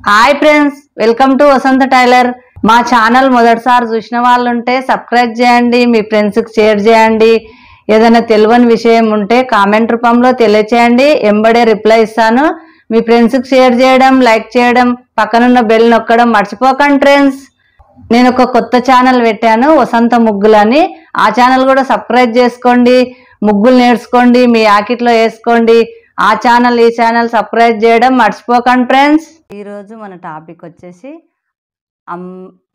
Hi friends, welcome to Vasantha tailor. మా channel మొదటిసారి చూసిన వాళ్ళు ఉంటే సబ్స్క్రైబ్ చేయండి, మీ ఫ్రెండ్స్కి షేర్ చేయండి. ఏదైనా తెలియని విషయం ఉంటే కామెంట్ రూపంలో తెలియచేయండి, ఎంబడే రిప్లై ఇస్తాను. మీ ఫ్రెండ్స్కి షేర్ చేయడం, లైక్ చేయడం, పక్కనున్న బెల్ నొక్కడం మర్చిపోకండి ఫ్రెండ్స్. నేను ఒక కొత్త ఛానల్ పెట్టాను, వసంత ముగ్గులని. ఆ ఛానల్ కూడా సబ్స్క్రైబ్ చేసుకోండి, ముగ్గులు నేర్చుకోండి, మీ ఆకిట్లో వేసుకోండి. ఆ ఛానల్ ఈ ఛానల్ సబ్స్క్రైబ్ చేయడం మర్చిపోకండి ఫ్రెండ్స్. ఈరోజు మన టాపిక్ వచ్చేసి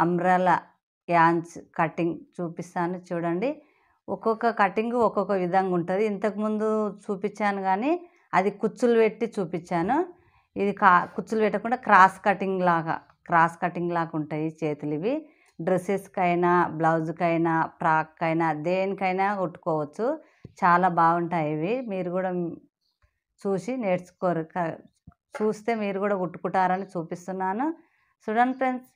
అంబ్రెల్లా యాంచ్ కటింగ్ చూపిస్తాను చూడండి. ఒక్కొక్క కటింగ్ ఒక్కొక్క విధంగా ఉంటుంది. ఇంతకుముందు చూపించాను కానీ అది కుచ్చులు పెట్టి చూపించాను. ఇది కుచ్చులు పెట్టకుండా క్రాస్ కటింగ్ లాగా ఉంటాయి చేతులు. ఇవి డ్రెస్సెస్కైనా, బ్లౌజ్కైనా, ఫ్రాక్కైనా, దేనికైనా కుట్టుకోవచ్చు. చాలా బాగుంటాయి ఇవి. మీరు కూడా చూసి నేర్చుకోరు, చూస్తే మీరు కూడా కుట్టుకుంటారని చూపిస్తున్నాను. చూడండి ఫ్రెండ్స్,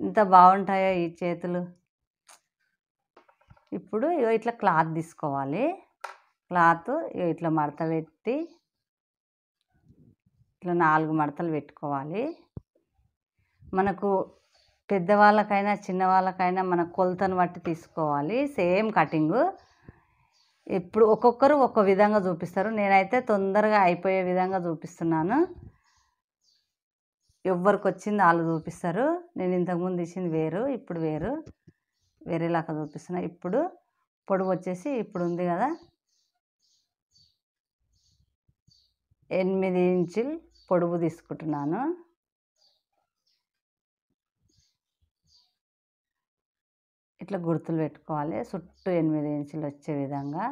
ఇంత బాగుంటాయో ఈ చేతులు. ఇప్పుడు ఇట్లా క్లాత్ తీసుకోవాలి. క్లాత్ ఇట్లా మడత పెట్టి ఇట్లా 4 మడతలు పెట్టుకోవాలి. మనకు పెద్దవాళ్ళకైనా చిన్నవాళ్ళకైనా మన కొలతను బట్టి తీసుకోవాలి. Same cutting. ఇప్పుడు ఒక్కొక్కరు ఒక్కో విధంగా చూపిస్తారు. నేనైతే తొందరగా అయిపోయే విధంగా చూపిస్తున్నాను. ఎవరికి వచ్చింది వాళ్ళు చూపిస్తారు. నేను ఇంతకుముందు ఇచ్చింది వేరు, ఇప్పుడు వేరేలాగా చూపిస్తున్నా. ఇప్పుడు పొడవు వచ్చేసి ఇప్పుడు ఉంది కదా 8 ఇంచులు పొడవు తీసుకుంటున్నాను. ఇట్లా గుర్తులు పెట్టుకోవాలి, చుట్టూ 8 ఇంచులు వచ్చే విధంగా.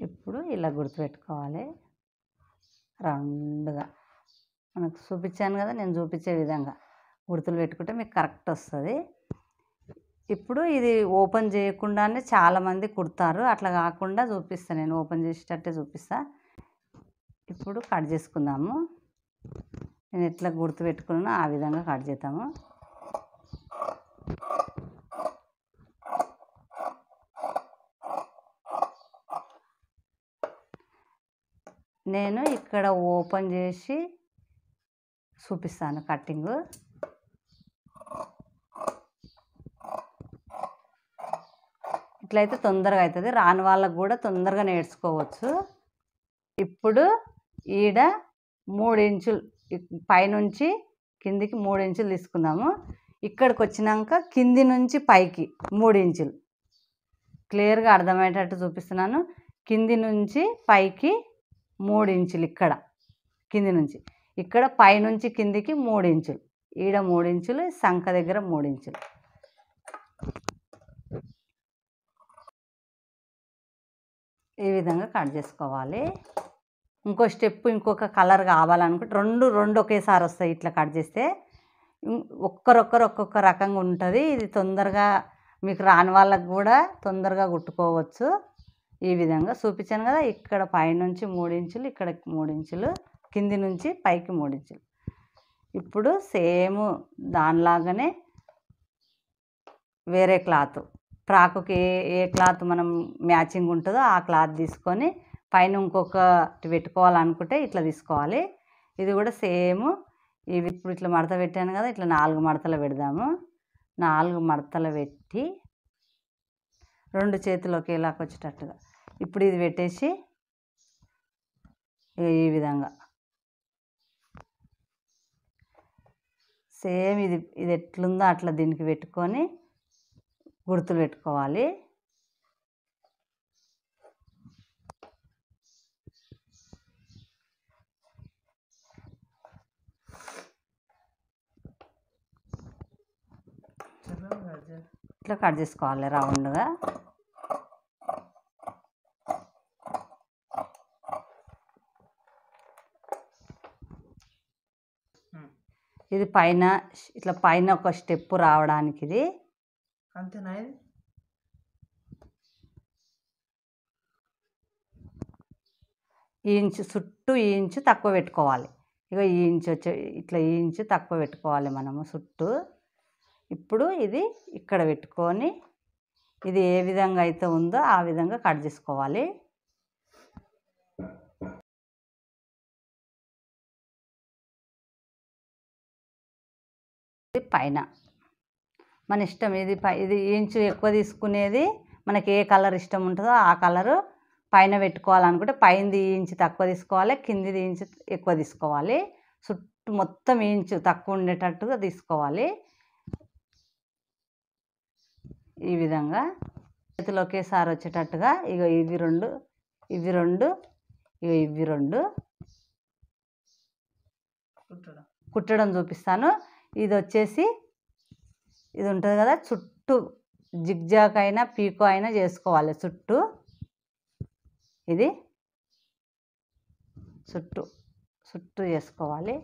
ఇప్పుడు ఇలా గుర్తుపెట్టుకోవాలి రౌండ్గా. మనకు చూపించాను కదా, నేను చూపించే విధంగా గుర్తులు పెట్టుకుంటే మీకు కరెక్ట్ వస్తుంది. ఇప్పుడు ఇది ఓపెన్ చేయకుండానే చాలామంది కుడతారు. అట్లా కాకుండా చూపిస్తాను, నేను ఓపెన్ చేసేటట్టే చూపిస్తా. ఇప్పుడు కట్ చేసుకుందాము. నేను ఎట్లా గుర్తు పెట్టుకున్నానో ఆ విధంగా కట్ చేద్దాము. నేను ఇక్కడ ఓపెన్ చేసి చూపిస్తాను కటింగు. ఇట్లయితే తొందరగా అవుతుంది, రాని వాళ్ళకు కూడా తొందరగా నేర్చుకోవచ్చు. ఇప్పుడు ఈడ 3 ఇంచులు పైనుంచి కిందికి 3 ఇంచులు తీసుకుందాము. ఇక్కడికి వచ్చినాక కింది నుంచి పైకి 3 ఇంచులు. క్లియర్గా అర్థమయ్యేటట్టు చూపిస్తున్నాను. కింది నుంచి పైకి 3 ఇంచులు, ఇక్కడ కింది నుంచి ఇక్కడ, పైనుంచి కిందికి 3 ఇంచులు, ఈడ 3 ఇంచులు, సంఖ దగ్గర 3 ఇంచులు. ఈ విధంగా కట్ చేసుకోవాలి. ఇంకో స్టెప్, ఇంకొక కలర్ కావాలనుకుంటే రెండు ఒకేసారి వస్తాయి. ఇట్లా కట్ చేస్తే ఒక్కొక్క రకంగా ఉంటుంది. ఇది తొందరగా మీకు రాని వాళ్ళకు కూడా తొందరగా కుట్టుకోవచ్చు. ఈ విధంగా చూపించాను కదా, ఇక్కడ పైనుంచి 3 ఇంచులు, ఇక్కడ 3 ఇంచులు, కింది నుంచి పైకి 3 ఇంచులు. ఇప్పుడు సేమ్ దానిలాగానే వేరే క్లాత్, ఫ్రాకుకి ఏ క్లాత్ మనం మ్యాచింగ్ ఉంటుందో ఆ క్లాత్ తీసుకొని పైన ఇంకొకటి పెట్టుకోవాలనుకుంటే ఇట్లా తీసుకోవాలి. ఇది కూడా సేమ్. ఇవి ఇప్పుడు ఇట్లా మడత పెట్టాను కదా, ఇట్లా 4 మడతలు పెడదాము. 4 మడతలు పెట్టి 2 చేతులు ఒకేలాగా వచ్చేటట్టుగా ఇప్పుడు ఇది పెట్టేసి ఈ విధంగా సేమ్ ఇది ఎట్లుందో అట్లా దీనికి పెట్టుకొని గుర్తులు పెట్టుకోవాలి. ఇట్లా కట్ చేసుకోవాలి రౌండ్గా. ఇది పైన ఇట్లా పైన ఒక స్టెప్ రావడానికి ఇది అంతేనా? ఈ ఇంచు చుట్టూ ఈ ఇంచు తక్కువ పెట్టుకోవాలి. ఇగో ఈ ఇంచు వచ్చే ఇట్లా ఈ ఇంచు తక్కువ పెట్టుకోవాలి మనము చుట్టూ. ఇప్పుడు ఇది ఇక్కడ పెట్టుకొని ఇది ఏ విధంగా అయితే ఉందో ఆ విధంగా కట్ చేసుకోవాలి. ఇది పైన మన ఇష్టం. ఇది ఇంచు ఎక్కువ తీసుకునేది మనకి ఏ కలర్ ఇష్టం ఉంటుందో ఆ కలరు పైన పెట్టుకోవాలనుకుంటే పైనది ఇంచు తక్కువ తీసుకోవాలి, కిందిది ఇంచు ఎక్కువ తీసుకోవాలి. చుట్టూ మొత్తం ఇంచు తక్కువ ఉండేటట్టుగా తీసుకోవాలి. ఈ విధంగా చేతులు ఒకేసారి వచ్చేటట్టుగా ఇగో ఇవి రెండు ఇగో ఇవి రెండు కుట్టడం చూపిస్తాను. ఇది వచ్చేసి ఇది ఉంటుంది కదా, చుట్టూ జిగ్జాగ్ అయినా పీకో అయినా చేసుకోవాలి. చుట్టూ ఇది చుట్టూ చేసుకోవాలి.